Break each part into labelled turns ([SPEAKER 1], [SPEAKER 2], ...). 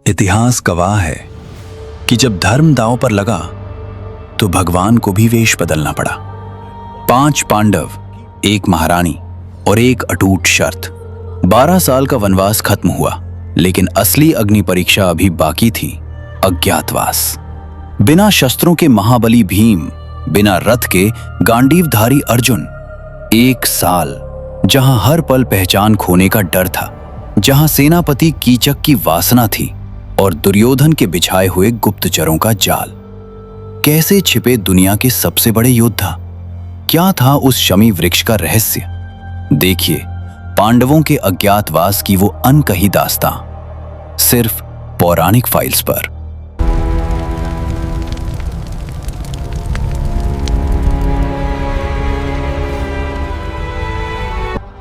[SPEAKER 1] इतिहास गवाह है कि जब धर्म दांव पर लगा तो भगवान को भी वेश बदलना पड़ा। 5 पांडव, 1 महारानी और एक अटूट शर्त। 12 साल का वनवास खत्म हुआ, लेकिन असली अग्नि परीक्षा अभी बाकी थी, अज्ञातवास। बिना शस्त्रों के महाबली भीम, बिना रथ के गांडीवधारी अर्जुन। 1 साल जहां हर पल पहचान खोने का डर था, जहां सेनापति कीचक की वासना थी और दुर्योधन के बिछाए हुए गुप्तचरों का जाल। कैसे छिपे दुनिया के सबसे बड़े योद्धा? क्या था उस शमी वृक्ष का रहस्य? देखिए पांडवों के अज्ञातवास की वो अनकही दास्तां, सिर्फ पौराणिक फाइल्स पर।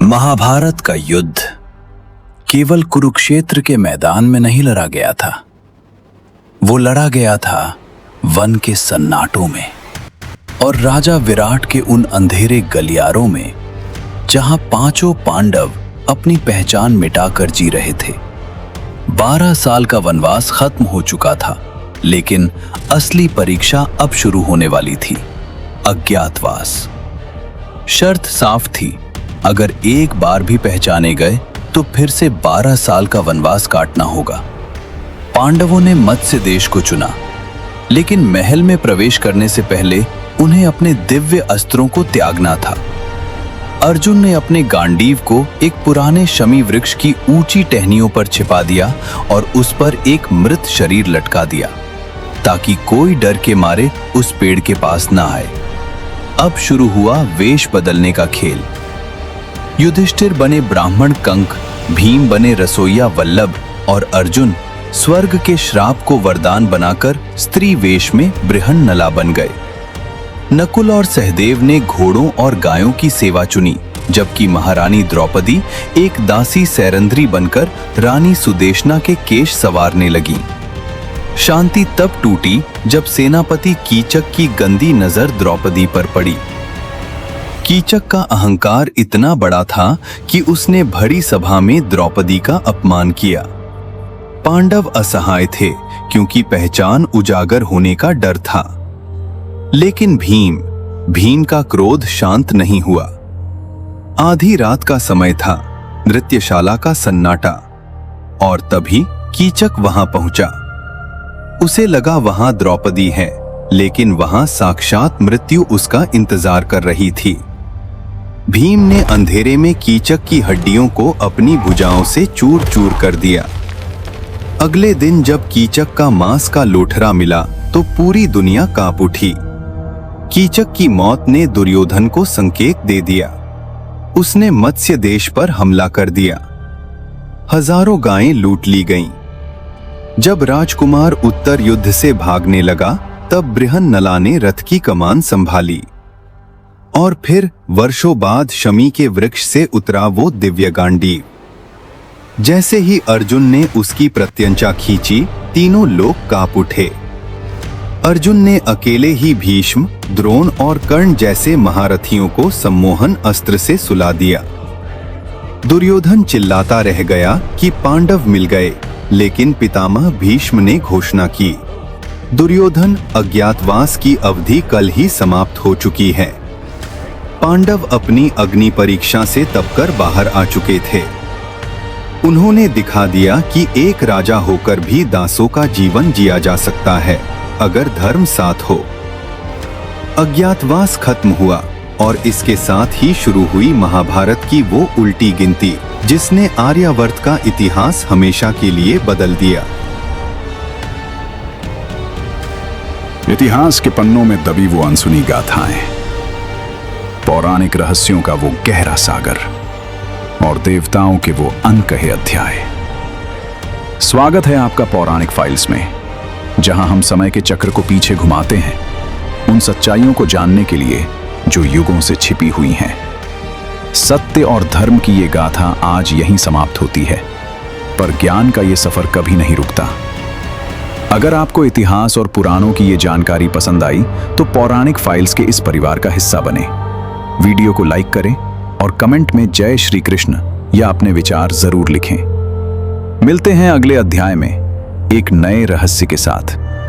[SPEAKER 1] महाभारत का युद्ध केवल कुरुक्षेत्र के मैदान में नहीं लड़ा गया था, वो लड़ा गया था वन के सन्नाटों में और राजा विराट के उन अंधेरे गलियारों में, जहां 5 पांडव अपनी पहचान मिटाकर जी रहे थे। 12 साल का वनवास खत्म हो चुका था, लेकिन असली परीक्षा अब शुरू होने वाली थी, अज्ञातवास। शर्त साफ थी, अगर एक बार भी पहचाने गए तो फिर से 12 साल का वनवास काटना होगा। पांडवों ने मत्स्य देश को चुना, लेकिन महल में प्रवेश करने से पहले उन्हें अपने दिव्य अस्त्रों को त्यागना था। अर्जुन ने अपने गांडीव को एक पुराने शमी वृक्ष की ऊंची टहनियों पर छिपा दिया और उस पर एक मृत शरीर लटका दिया, ताकि कोई डर के मारे उस पेड़ के पास ना आए। अब शुरू हुआ वेश बदलने का खेल। युधिष्ठिर बने ब्राह्मण कंक, भीम बने रसोइया वल्लभ और अर्जुन स्वर्ग के श्राप को वरदान बनाकर स्त्री वेश में बृहन्नला बन गए। नकुल और सहदेव ने घोड़ों और गायों की सेवा चुनी, जबकि महारानी द्रौपदी एक दासी सैरंध्री बनकर रानी सुदेशना के केश संवारने लगी। शांति तब टूटी जब सेनापति कीचक की गंदी नजर द्रौपदी पर पड़ी। कीचक का अहंकार इतना बड़ा था कि उसने भरी सभा में द्रौपदी का अपमान किया। पांडव असहाय थे, क्योंकि पहचान उजागर होने का डर था। लेकिन भीम का क्रोध शांत नहीं हुआ। आधी रात का समय था, नृत्यशाला का सन्नाटा, और तभी कीचक वहां पहुंचा। उसे लगा वहां द्रौपदी है, लेकिन वहां साक्षात मृत्यु उसका इंतजार कर रही थी। भीम ने अंधेरे में कीचक की हड्डियों को अपनी भुजाओं से चूर चूर कर दिया। अगले दिन जब कीचक का मांस का लोथरा मिला तो पूरी दुनिया कांप उठी। कीचक की मौत ने दुर्योधन को संकेत दे दिया। उसने मत्स्य देश पर हमला कर दिया। हजारों गायें लूट ली गईं। जब राजकुमार उत्तर युद्ध से भागने लगा, तब बृहन्नला ने रथ की कमान संभाली। और फिर वर्षों बाद शमी के वृक्ष से उतरा वो दिव्य गांडीव। जैसे ही अर्जुन ने उसकी प्रत्यंचा खींची, तीनों लोग कांप उठे। अर्जुन ने अकेले ही भीष्म, द्रोण और कर्ण जैसे महारथियों को सम्मोहन अस्त्र से सुला दिया। दुर्योधन चिल्लाता रह गया कि पांडव मिल गए, लेकिन पितामह भीष्म ने घोषणा की, दुर्योधन, अज्ञातवास की अवधि कल ही समाप्त हो चुकी है। पांडव अपनी अग्नि परीक्षा से तपकर बाहर आ चुके थे। उन्होंने दिखा दिया कि एक राजा होकर भी दासों का जीवन जिया जा सकता है, अगर धर्म साथ हो। अज्ञातवास खत्म हुआ और इसके साथ ही शुरू हुई महाभारत की वो उल्टी गिनती, जिसने आर्यावर्त का इतिहास हमेशा के लिए बदल दिया।
[SPEAKER 2] इतिहास के पन्नों में दबी वो अनसुनी गाथाएं, पौराणिक रहस्यों का वो गहरा सागर और देवताओं के वो अनकहे अध्याय। स्वागत है आपका पौराणिक फाइल्स में, जहां हम समय के चक्र को पीछे घुमाते हैं, उन सच्चाइयों को जानने के लिए जो युगों से छिपी हुई हैं। सत्य और धर्म की ये गाथा आज यहीं समाप्त होती है, पर ज्ञान का ये सफर कभी नहीं रुकता। अगर आपको इतिहास और पुराणों की ये जानकारी पसंद आई तो पौराणिक फाइल्स के इस परिवार का हिस्सा बने। वीडियो को लाइक करें और कमेंट में जय श्री कृष्ण या अपने विचार जरूर लिखें। मिलते हैं अगले अध्याय में। एक नए रहस्य के साथ